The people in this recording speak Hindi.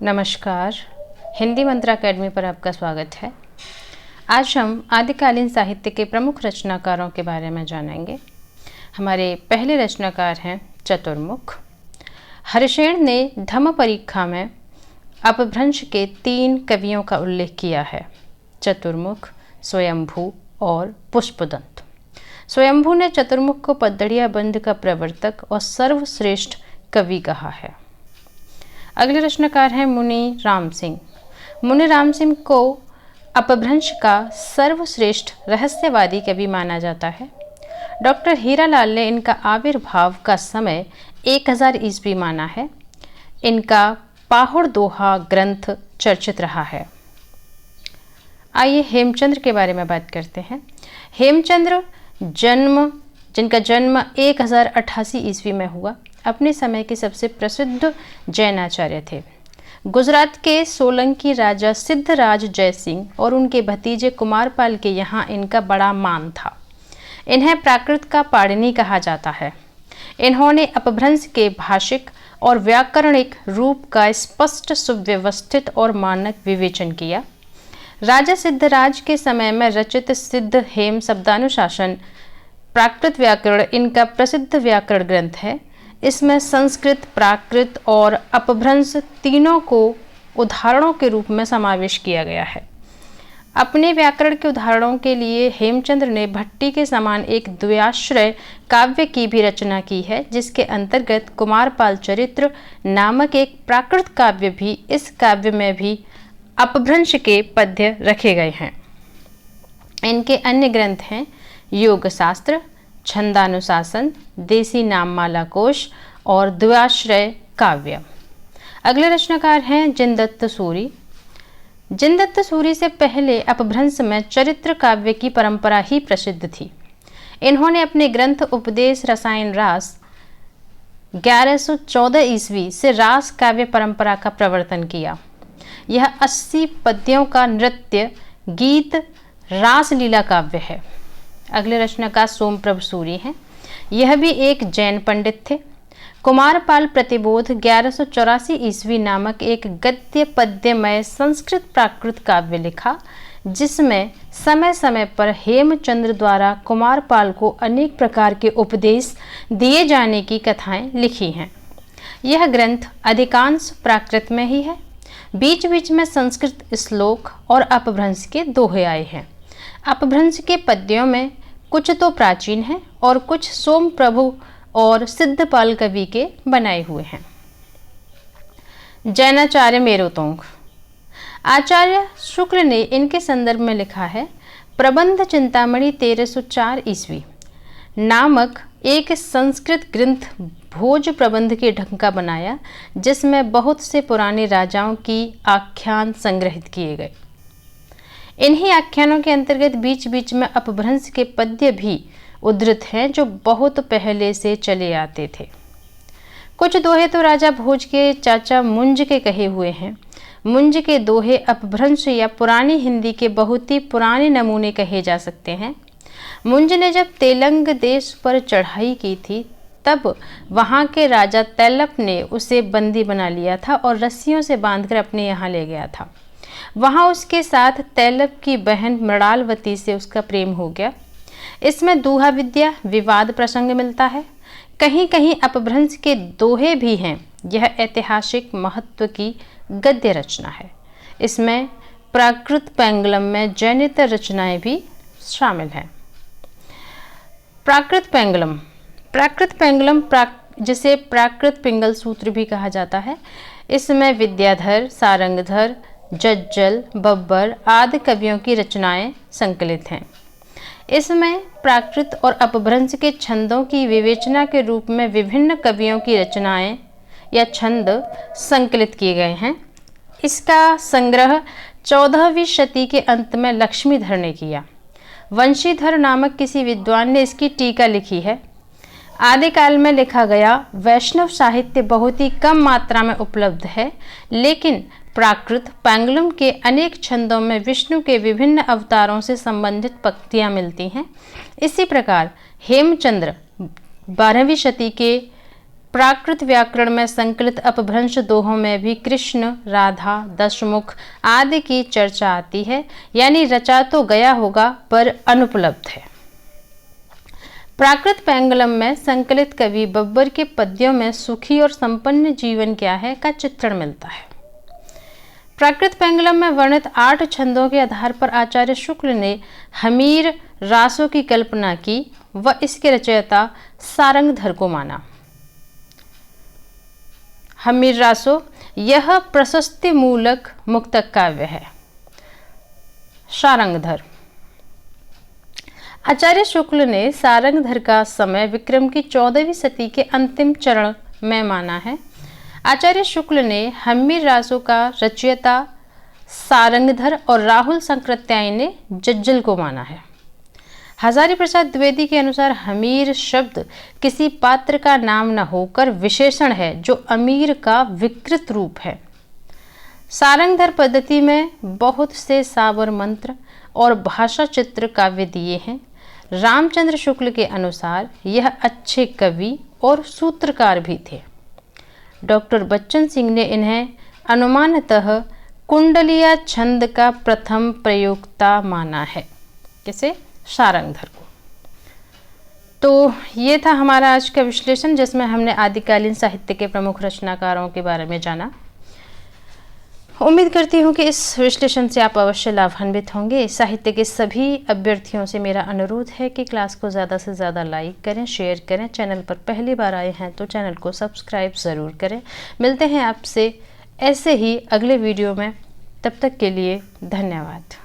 नमस्कार। हिंदी मंत्र अकेडमी पर आपका स्वागत है। आज हम आदिकालीन साहित्य के प्रमुख रचनाकारों के बारे में जानेंगे। हमारे पहले रचनाकार हैं चतुर्मुख। हरिशेन ने धम्म परीक्षा में अपभ्रंश के 3 कवियों का उल्लेख किया है, चतुर्मुख, स्वयंभू और पुष्पदंत। स्वयंभू ने चतुर्मुख को पद्दड़िया बंद का प्रवर्तक और सर्वश्रेष्ठ कवि कहा है। अगले रचनाकार हैं मुनि राम सिंह। मुनि राम सिंह को अपभ्रंश का सर्वश्रेष्ठ रहस्यवादी कवि माना जाता है। डॉक्टर हीरालाल ने इनका आविर्भाव का समय 1000 ईस्वी माना है। इनका पाहुड़ दोहा ग्रंथ चर्चित रहा है। आइए हेमचंद्र के बारे में बात करते हैं। हेमचंद्र जिनका जन्म 1088 ईस्वी में हुआ, अपने समय के सबसे प्रसिद्ध जैन आचार्य थे। गुजरात के सोलंकी राजा सिद्धराज जयसिंह और उनके भतीजे कुमारपाल के यहाँ इनका बड़ा मान था। इन्हें प्राकृत का पाणिनि कहा जाता है। इन्होंने अपभ्रंश के भाषिक और व्याकरणिक रूप का स्पष्ट, सुव्यवस्थित और मानक विवेचन किया। राजा सिद्धराज के समय में रचित सिद्ध हेम शब्दानुशासन प्राकृत व्याकरण इनका प्रसिद्ध व्याकरण ग्रंथ है। इसमें संस्कृत, प्राकृत और अपभ्रंश तीनों को उदाहरणों के रूप में समावेश किया गया है। अपने व्याकरण के उदाहरणों के लिए हेमचंद्र ने भट्टी के समान एक द्व्याश्रय काव्य की भी रचना की है, जिसके अंतर्गत कुमारपाल चरित्र नामक एक प्राकृत काव्य भी, इस काव्य में भी अपभ्रंश के पद्य रखे गए हैं। इनके अन्य ग्रंथ हैं योग शास्त्र, छंदानुशासन, देसी नाममाला कोश और द्व्याश्रय काव्य। अगले रचनाकार हैं जिनदत्त सूरी। जिनदत्त सूरी से पहले अपभ्रंश में चरित्र काव्य की परंपरा ही प्रसिद्ध थी। इन्होंने अपने ग्रंथ उपदेश रसायन रास 1114 ईस्वी से रास काव्य परंपरा का प्रवर्तन किया। यह 80 पद्यों का नृत्य गीत रासलीला काव्य है। अगले रचनाकार सोमप्रभ सूरी हैं। यह भी एक जैन पंडित थे। कुमारपाल प्रतिबोध 1184 ईस्वी नामक एक गद्य पद्यमय संस्कृत प्राकृत काव्य लिखा, जिसमें समय समय पर हेमचंद्र द्वारा कुमारपाल को अनेक प्रकार के उपदेश दिए जाने की कथाएं लिखी हैं। यह ग्रंथ अधिकांश प्राकृत में ही है। बीच बीच में संस्कृत श्लोक और अपभ्रंश के दोहे आए हैं। अपभ्रंश के पद्यों में कुछ तो प्राचीन हैं और कुछ सोमप्रभु और सिद्धपाल कवि के बनाए हुए हैं। जैनाचार्य मेरुतोंग। आचार्य शुक्ल ने इनके संदर्भ में लिखा है, प्रबंध चिंतामणि 1304 ईस्वी नामक एक संस्कृत ग्रंथ भोज प्रबंध के ढंग का बनाया, जिसमें बहुत से पुराने राजाओं की आख्यान संग्रहित किए गए। इन्हीं आख्यानों के अंतर्गत बीच बीच में अपभ्रंश के पद्य भी उद्धृत हैं, जो बहुत पहले से चले आते थे। कुछ दोहे तो राजा भोज के चाचा मुंज के कहे हुए हैं। मुंज के दोहे अपभ्रंश या पुरानी हिंदी के बहुत ही पुराने नमूने कहे जा सकते हैं। मुंज ने जब तेलंग देश पर चढ़ाई की थी, तब वहाँ के राजा तैलप ने उसे बंदी बना लिया था और रस्सियों से बांधकर अपने यहाँ ले गया था। वहाँ उसके साथ तैलप की बहन मृणालवती से उसका प्रेम हो गया। इसमें दूहा विद्या विवाद प्रसंग मिलता है। कहीं कहीं अपभ्रंश के दोहे भी हैं। यह ऐतिहासिक महत्व की गद्य रचना है। इसमें प्राकृत पेंगलम में जैनेतर रचनाएं भी शामिल हैं। प्राकृत पेंगलम जिसे प्राकृत पिंगल सूत्र भी कहा जाता है। इसमें विद्याधर, सारंगधर, जज्जल, बब्बर आदि कवियों की रचनाएं संकलित हैं। इसमें प्राकृत और अपभ्रंश के छंदों की विवेचना के रूप में विभिन्न कवियों की रचनाएं या छंद संकलित किए गए हैं। इसका संग्रह 14वीं शती के अंत में लक्ष्मीधर ने किया। वंशीधर नामक किसी विद्वान ने इसकी टीका लिखी है। आदिकाल में लिखा गया वैष्णव साहित्य बहुत ही कम मात्रा में उपलब्ध है, लेकिन प्राकृत पेंगलम के अनेक छंदों में विष्णु के विभिन्न अवतारों से संबंधित पंक्तियां मिलती हैं। इसी प्रकार हेमचंद्र 12वीं शती के प्राकृत व्याकरण में संकलित अपभ्रंश दोहों में भी कृष्ण, राधा, दशमुख आदि की चर्चा आती है, यानी रचा तो गया होगा पर अनुपलब्ध है। प्राकृत पैंगलम में संकलित कवि बब्बर के पद्यों में सुखी और संपन्न जीवन क्या है का चित्रण मिलता है। प्राकृत पैंगलम में वर्णित 8 छंदों के आधार पर आचार्य शुक्ल ने हमीर रासों की कल्पना की व इसके रचयिता सारंगधर को माना। हमीर रासो यह प्रशस्ति मूलक मुक्तक काव्य है। सारंगधर आचार्य शुक्ल ने सारंगधर का समय विक्रम की 14वीं सदी के अंतिम चरण में माना है। आचार्य शुक्ल ने हमीर रासों का रचयिता सारंगधर और राहुल संकृत्यायी ने जज्जल को माना है। हजारी प्रसाद द्विवेदी के अनुसार हमीर शब्द किसी पात्र का नाम न होकर विशेषण है जो अमीर का विकृत रूप है। सारंगधर पद्धति में बहुत से सावर मंत्र और भाषा चित्र काव्य दिए हैं। रामचंद्र शुक्ल के अनुसार यह अच्छे कवि और सूत्रकार भी थे। डॉक्टर बच्चन सिंह ने इन्हें अनुमानतः कुंडलिया छंद का प्रथम प्रयोक्ता माना है। किसे? सारंगधर को। तो ये था हमारा आज का विश्लेषण, जिसमें हमने आदिकालीन साहित्य के प्रमुख रचनाकारों के बारे में जाना। उम्मीद करती हूँ कि इस विश्लेषण से आप अवश्य लाभान्वित होंगे। साहित्य के सभी अभ्यर्थियों से मेरा अनुरोध है कि क्लास को ज़्यादा से ज़्यादा लाइक करें, शेयर करें। चैनल पर पहली बार आए हैं तो चैनल को सब्सक्राइब ज़रूर करें। मिलते हैं आपसे ऐसे ही अगले वीडियो में, तब तक के लिए धन्यवाद।